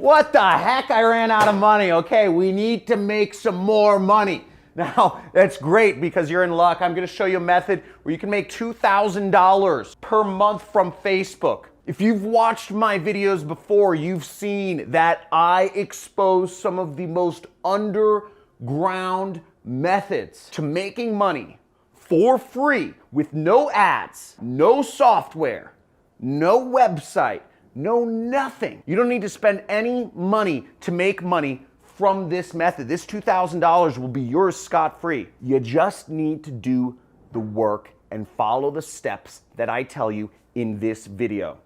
What the heck? I ran out of money. Okay, we need to make some more money. Now, that's great because you're in luck. I'm going to show you a method where you can make $2,000 per month from Facebook. If you've watched my videos before, you've seen that I expose some of the most underground methods to making money for free with no ads, no software, no website, no nothing. You don't need to spend any money to make money from this method. This $2,000 will be yours scot-free. You just need to do the work and follow the steps that I tell you in this video.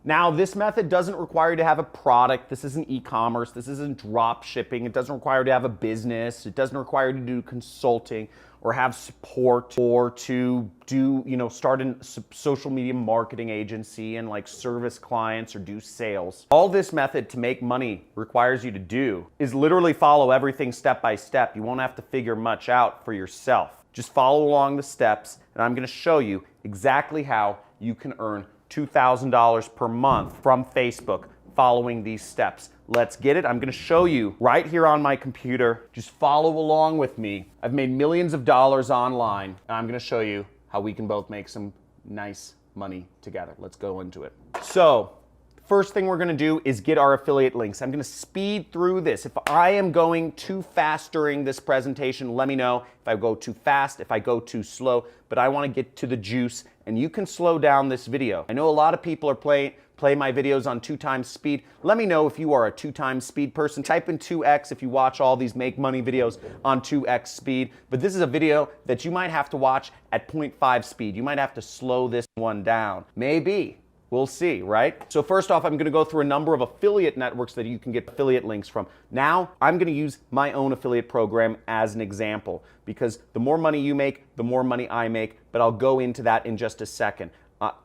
Now, this method doesn't require you to have a product. This isn't e-commerce. This isn't drop shipping. It doesn't require you to have a business. It doesn't require you to do consulting or have support or to do, start a social media marketing agency and like service clients or do sales. All this method to make money requires you to do is literally follow everything step by step. You won't have to figure much out for yourself. Just follow along the steps, and I'm going to show you exactly how you can earn $2,000 per month from Facebook following these steps. Let's get it. I'm going to show you right here on my computer. Just follow along with me. I've made millions of dollars online, and I'm going to show you how we can both make some nice money together. Let's go into it. So, first thing we're going to do is get our affiliate links. I'm going to speed through this. If I am going too fast during this presentation, let me know. If I go too fast, if I go too slow, but I want to get to the juice, and you can slow down this video. I know a lot of people are play my videos on 2x speed. Let me know if you are a 2x speed person. Type in 2x if you watch all these make money videos on 2x speed. But this is a video that you might have to watch at 0.5 speed. You might have to slow this one down. Maybe. We'll see, right? So first off, I'm going to go through a number of affiliate networks that you can get affiliate links from. Now, I'm going to use my own affiliate program as an example because the more money you make, the more money I make, but I'll go into that in just a second.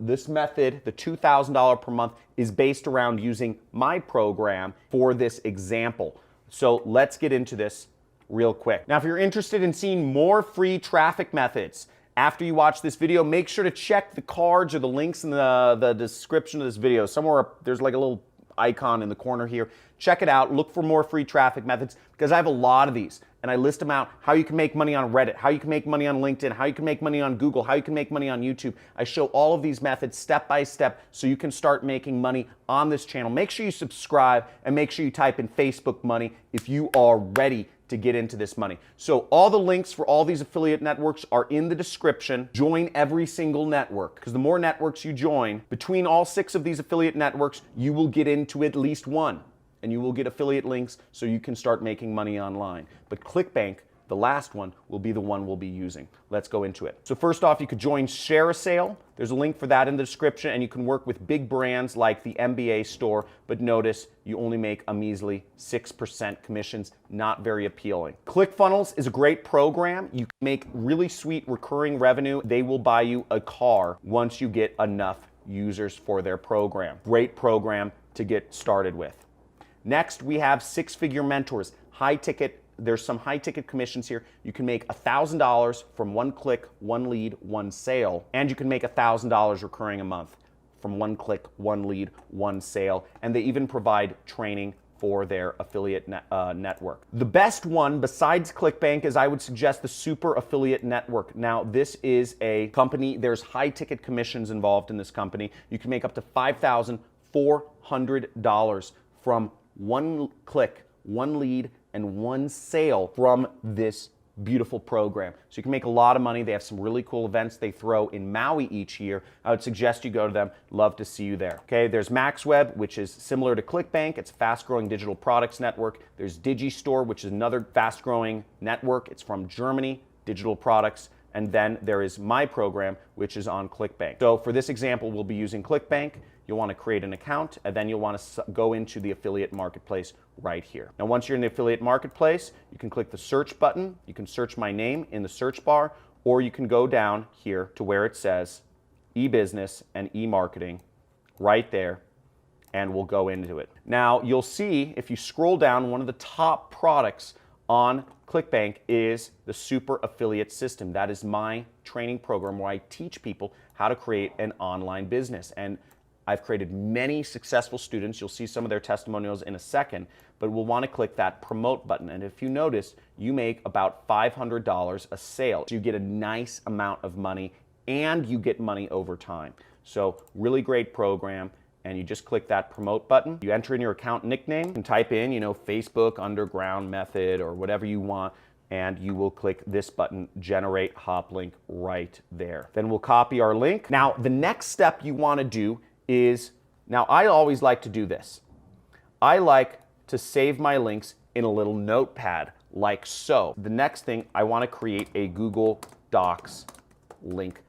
This method, the $2,000 per month, is based around using my program for this example. So let's get into this real quick. Now, if you're interested in seeing more free traffic methods, after you watch this video, make sure to check the cards or the links in the description of this video. Somewhere there's like a little icon in the corner here. Check it out. Look for more free traffic methods because I have a lot of these. And I list them out, how you can make money on Reddit, how you can make money on LinkedIn, how you can make money on Google, how you can make money on YouTube. I show all of these methods step by step so you can start making money on this channel. Make sure you subscribe and make sure you type in Facebook money if you are ready to get into this money. So all the links for all these affiliate networks are in the description. Join every single network because the more networks you join, between all 6 of these affiliate networks, you will get into at least one and you will get affiliate links so you can start making money online. But ClickBank, the last one, will be the one we'll be using. Let's go into it. So first off, you could join Share a Sale. There's a link for that in the description, and you can work with big brands like the MBA store, but notice you only make a measly 6% commissions, not very appealing. ClickFunnels is a great program. You can make really sweet recurring revenue. They will buy you a car once you get enough users for their program. Great program to get started with. Next, we have 6-figure mentors, high ticket. There's some high ticket commissions here. You can make $1,000 from 1 click, 1 lead, 1 sale, and you can make $1,000 recurring a month from 1 click, 1 lead, 1 sale, and they even provide training for their affiliate network. The best one besides ClickBank is I would suggest the Super Affiliate Network. Now, this is a company, there's high ticket commissions involved in this company. You can make up to $5,400 from 1 click, 1 lead, and 1 sale from this beautiful program. So you can make a lot of money. They have some really cool events they throw in Maui each year. I would suggest you go to them. Love to see you there. Okay, there's MaxWeb, which is similar to ClickBank. It's a fast-growing digital products network. There's Digistore, which is another fast-growing network. It's from Germany, digital products. And then there is my program, which is on ClickBank. So for this example, we'll be using ClickBank. You'll want to create an account, and then you'll want to go into the affiliate marketplace right here. Now, once you're in the affiliate marketplace, you can click the search button. You can search my name in the search bar, or you can go down here to where it says e-business and e-marketing right there, and we'll go into it. Now, you'll see if you scroll down, one of the top products on ClickBank is the Super Affiliate System. That is my training program where I teach people how to create an online business. And I've created many successful students. You'll see some of their testimonials in a second, but we'll want to click that promote button. And if you notice, you make about $500 a sale. So you get a nice amount of money and you get money over time. So really great program. And you just click that promote button. You enter in your account nickname and type in, Facebook Underground Method or whatever you want, and you will click this button, generate hop link, right there. Then we'll copy our link. Now, the next step you want to do is, now I always like to do this. I like to save my links in a little notepad like so. The next thing, I want to create a Google Docs link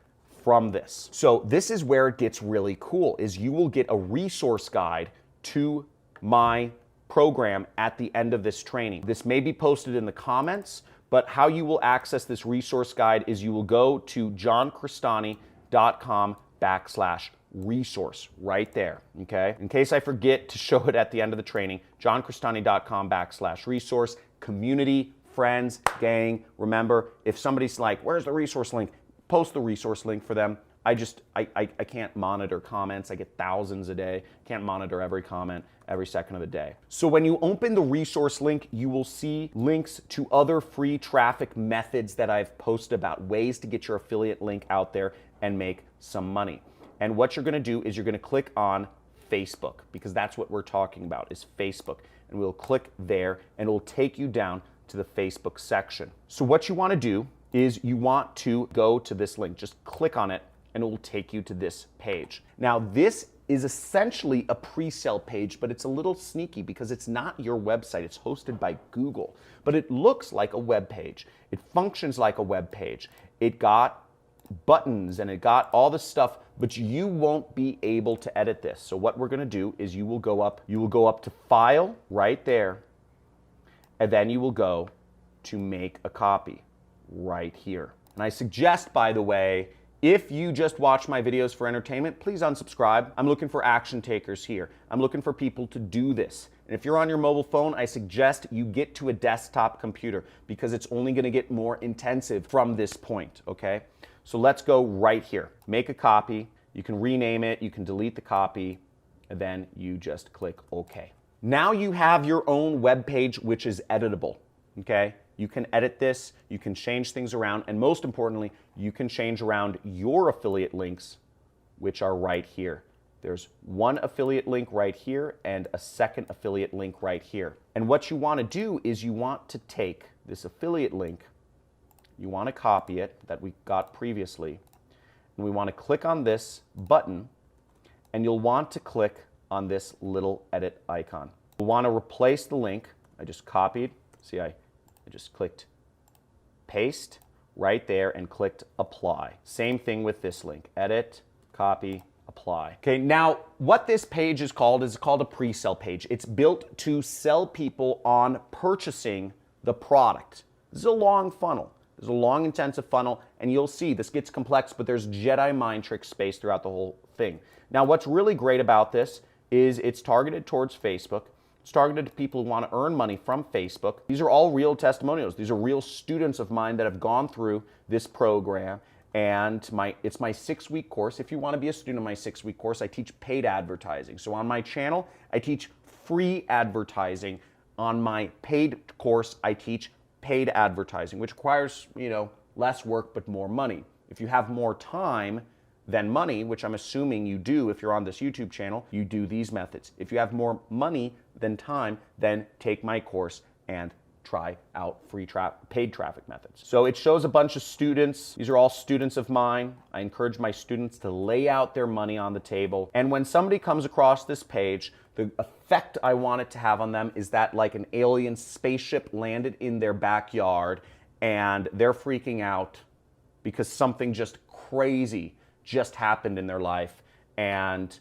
from this. So this is where it gets really cool, is you will get a resource guide to my program at the end of this training. This may be posted in the comments, but how you will access this resource guide is you will go to johncristani.com/resource right there, okay? In case I forget to show it at the end of the training, johncristani.com/resource, community, friends, gang. Remember, if somebody's like, where's the resource link? Post the resource link for them. I can't monitor comments. I get thousands a day. Can't monitor every comment every second of the day. So when you open the resource link, you will see links to other free traffic methods that I've posted about, ways to get your affiliate link out there and make some money. And what you're gonna do is you're gonna click on Facebook, because that's what we're talking about, is Facebook. And we'll click there and it will take you down to the Facebook section. So what you wanna do is you want to go to this link. Just click on it and it will take you to this page. Now this is essentially a pre-sale page, but it's a little sneaky because it's not your website. It's hosted by Google, but it looks like a web page. It functions like a web page. It got buttons and it got all the stuff, but you won't be able to edit this. So what we're gonna do is you will go up to File right there, and then you will go to Make a Copy right here. And I suggest, by the way, if you just watch my videos for entertainment, please unsubscribe. I'm looking for action takers here. I'm looking for people to do this. And if you're on your mobile phone, I suggest you get to a desktop computer because it's only gonna get more intensive from this point, okay? So let's go right here. Make a copy. You can rename it, you can delete the copy, and then you just click OK. Now you have your own web page, which is editable, okay? You can edit this, you can change things around, and most importantly, you can change around your affiliate links, which are right here. There's one affiliate link right here and a second affiliate link right here. And what you want to do is you want to take this affiliate link, you want to copy it that we got previously, and we want to click on this button, and you'll want to click on this little edit icon. You'll want to replace the link. I just copied, see I just clicked paste right there and clicked apply. Same thing with this link, edit, copy, apply. Okay, now what this page is called a pre-sale page. It's built to sell people on purchasing the product. This is a long funnel. There's a long, intensive funnel, and you'll see this gets complex, but there's Jedi mind trick space throughout the whole thing. Now, what's really great about this is it's targeted towards Facebook. It's targeted to people who want to earn money from Facebook. These are all real testimonials. These are real students of mine that have gone through this program, and it's my 6-week course. If you want to be a student of my 6-week course, I teach paid advertising. So on my channel, I teach free advertising. On my paid course, I teach paid advertising, which requires, less work but more money. If you have more time than money, which I'm assuming you do if you're on this YouTube channel, you do these methods. If you have more money than time, then take my course and try out paid traffic methods. So it shows a bunch of students. These are all students of mine. I encourage my students to lay out their money on the table. And when somebody comes across this page, the effect I want it to have on them is that like an alien spaceship landed in their backyard and they're freaking out because something just crazy just happened in their life and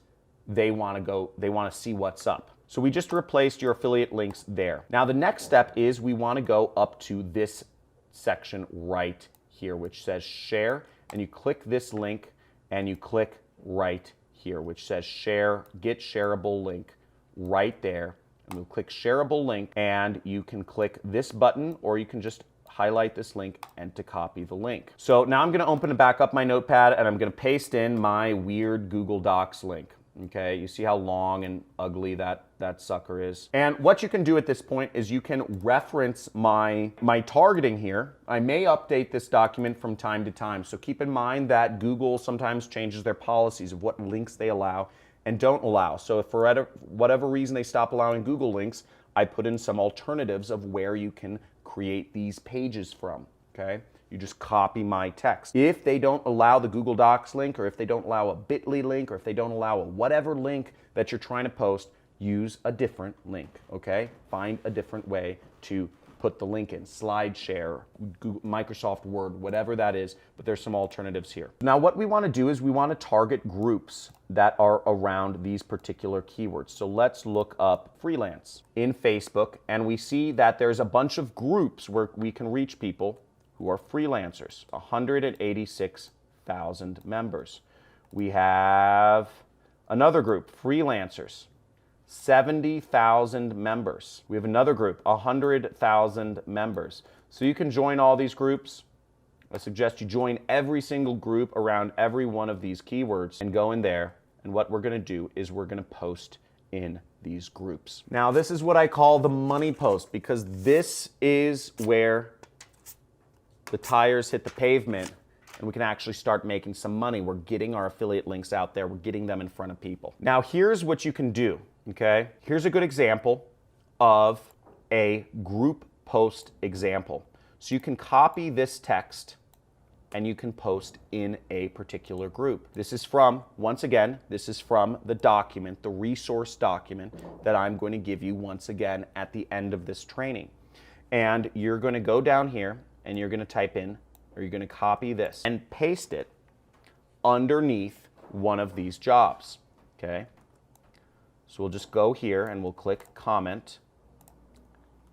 they want to see what's up. So we just replaced your affiliate links there. Now the next step is we want to go up to this section right here, which says share, and you click this link and you click right here, which says share, get shareable link right there, and we'll click shareable link, and you can click this button, or you can just highlight this link and to copy the link. So now I'm going to open it back up my notepad, and I'm going to paste in my weird Google Docs link. Okay, you see how long and ugly that sucker is. And what you can do at this point is you can reference my targeting here. I may update this document from time to time, so keep in mind that Google sometimes changes their policies of what links they allow and don't allow. So if for whatever reason they stop allowing Google links, I put in some alternatives of where you can create these pages from, okay? You just copy my text. If they don't allow the Google Docs link, or if they don't allow a bit.ly link, or if they don't allow a whatever link that you're trying to post, use a different link, okay? Find a different way to put the link in. SlideShare, Google, Microsoft Word, whatever that is, but there's some alternatives here. Now what we want to do is we want to target groups that are around these particular keywords. So let's look up freelance in Facebook, and we see that there's a bunch of groups where we can reach people who are freelancers, 186,000 members. We have another group, freelancers, 70,000 members. We have another group, 100,000 members. So you can join all these groups. I suggest you join every single group around every one of these keywords and go in there. And what we're gonna do is we're gonna post in these groups. Now this is what I call the money post, because this is where the tires hit the pavement and we can actually start making some money. We're getting our affiliate links out there. We're getting them in front of people. Now here's what you can do, okay? Here's a good example of a group post example. So you can copy this text and you can post in a particular group. This is from, once again, this is from the document, the resource document that I'm going to give you once again at the end of this training. And you're going to go down here and you're going to type in, or you're going to copy this and paste it underneath one of these jobs, okay? So we'll just go here and we'll click comment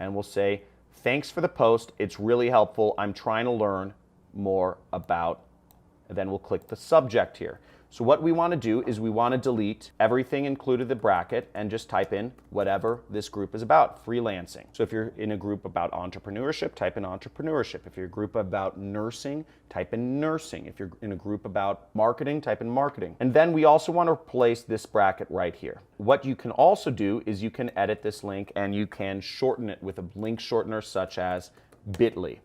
and we'll say, thanks for the post, it's really helpful, I'm trying to learn more about, and then we'll click the subject here. So what we want to do is we want to delete everything included the bracket and just type in whatever this group is about, freelancing. So if you're in a group about entrepreneurship, type in entrepreneurship. If you're in a group about nursing, type in nursing. If you're in a group about marketing, type in marketing. And then we also want to replace this bracket right here. What you can also do is you can edit this link and you can shorten it with a link shortener such as bit.ly.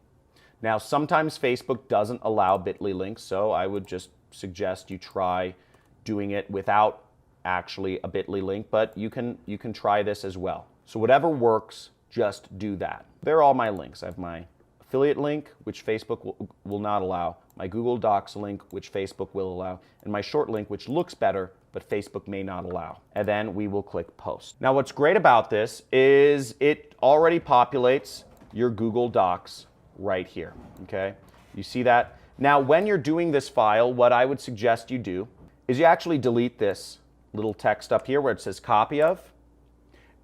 Now sometimes Facebook doesn't allow bit.ly links, so I would just suggest you try doing it without actually a bit.ly link, but you can try this as well. So whatever works, just do that. They're all my links. I have my affiliate link, which Facebook will not allow, my Google Docs link, which Facebook will allow, and my short link, which looks better, but Facebook may not allow. And then we will click post. Now what's great about this is it already populates your Google Docs right here, okay? You see that? Now, when you're doing this file, what I would suggest you do is you actually delete this little text up here where it says copy of,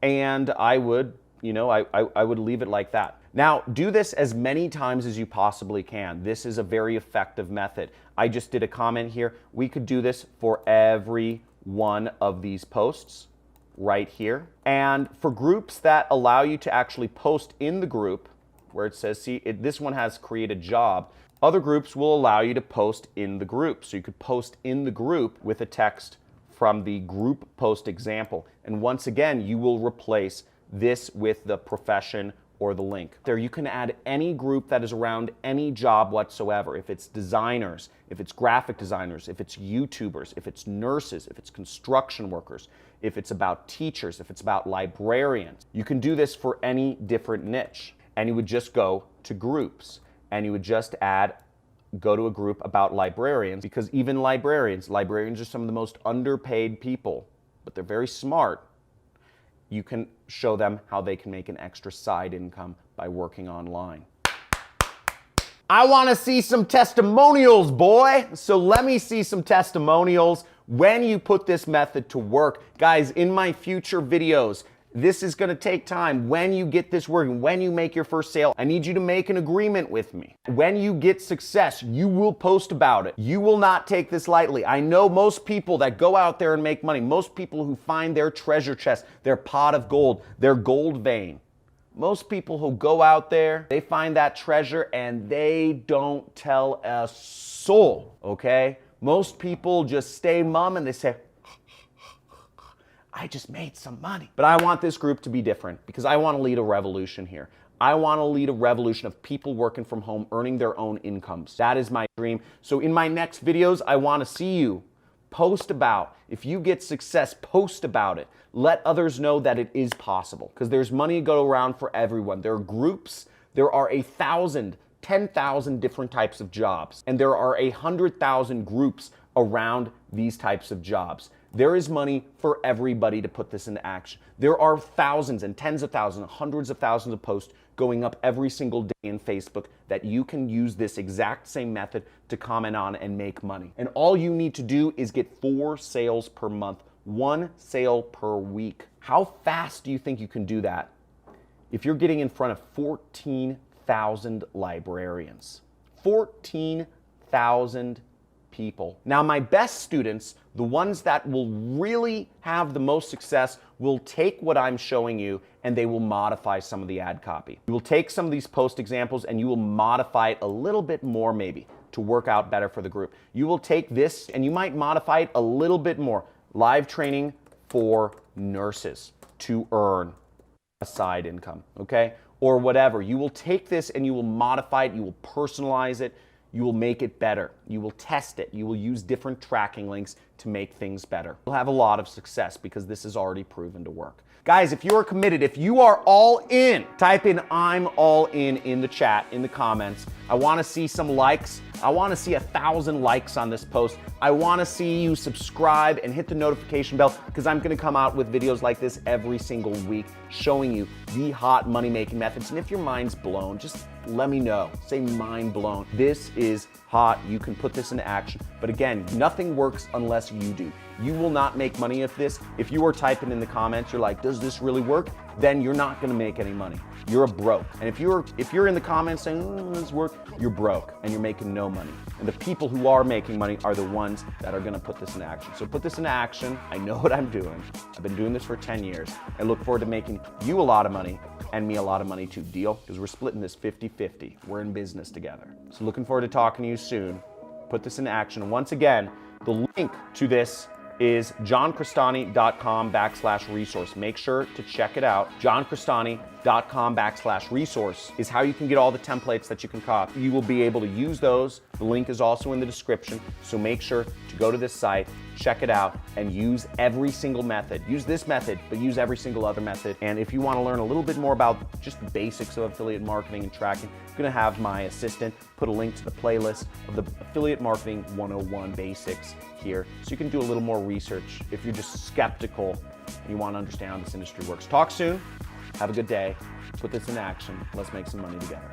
and I would, I would leave it like that. Now, do this as many times as you possibly can. This is a very effective method. I just did a comment here. We could do this for every one of these posts right here. And for groups that allow you to actually post in the group, where it says, see, this one has create a job. Other groups will allow you to post in the group. So you could post in the group with a text from the group post example. And once again, you will replace this with the profession or the link. There you can add any group that is around any job whatsoever. If it's designers, if it's graphic designers, if it's YouTubers, if it's nurses, if it's construction workers, if it's about teachers, if it's about librarians. You can do this for any different niche. And you would just go to groups and you would just go to a group about librarians, because even librarians are some of the most underpaid people, but they're very smart. You can show them how they can make an extra side income by working online. I want to see some testimonials, boy. So let me see some testimonials when you put this method to work. Guys, in my future videos, This is gonna take time. When you get this working, when you make your first sale, I need you to make an agreement with me. When you get success, you will post about it. You will not take this lightly. I know most people that go out there and make money, most people who find their treasure chest, their pot of gold, their gold vein. Most people who go out there, they find that treasure and they don't tell a soul, okay? Most people just stay mum and they say, I just made some money. But I want this group to be different because I want to lead a revolution here. I want to lead a revolution of people working from home, earning their own incomes. That is my dream. So in my next videos, I want to see you post about. If you get success, post about it. Let others know that it is possible because there's money to go around for everyone. There are groups. There are 1,000, 10,000 different types of jobs, and there are 100,000 groups around these types of jobs. There is money for everybody to put this into action. There are thousands and tens of thousands, hundreds of thousands of posts going up every single day in Facebook that you can use this exact same method to comment on and make money. And all you need to do is get 4 sales per month, 1 sale per week. How fast do you think you can do that if you're getting in front of 14,000 librarians? 14,000 people. Now, my best students, the ones that will really have the most success, will take what I'm showing you and they will modify some of the ad copy. You will take some of these post examples and you will modify it a little bit more maybe to work out better for the group. You will take this and you might modify it a little bit more. Live training for nurses to earn a side income, okay? Or whatever. You will take this and you will modify it, you will personalize it, you will make it better. You will test it. You will use different tracking links to make things better. You'll have a lot of success because this is already proven to work. Guys, if you are committed, if you are all in, type in I'm all in the chat, in the comments. I want to see some likes. I want to see 1,000 likes on this post. I want to see you subscribe and hit the notification bell because I'm going to come out with videos like this every single week showing you the hot money-making methods. And if your mind's blown, just let me know. Say mind blown. This is hot. You can put this into action. But again, nothing works unless you do. You will not make money of this. If you are typing in the comments, you're like, does this really work? Then you're not going to make any money. You're a broke. And if you're in the comments saying, oh, this work, you're broke and you're making no money. And the people who are making money are the ones that are going to put this into action. So put this into action. I know what I'm doing. I've been doing this for 10 years. I look forward to making you a lot of money and me a lot of money too. Deal? Because we're splitting this 50-50. We're in business together. So looking forward to talking to you soon. Put this into action. And once again, the link to this is johncristani.com/resource. Make sure to check it out. johncristani.com/resource is how you can get all the templates that you can copy. You will be able to use those. The link is also in the description. So make sure to go to this site, check it out, and use every single method. Use this method, but use every single other method. And if you want to learn a little bit more about just the basics of affiliate marketing and tracking, I'm going to have my assistant put a link to the playlist of the Affiliate Marketing 101 Basics here, so you can do a little more research if you're just skeptical and you want to understand how this industry works. Talk soon. Have a good day. Put this in action. Let's make some money together.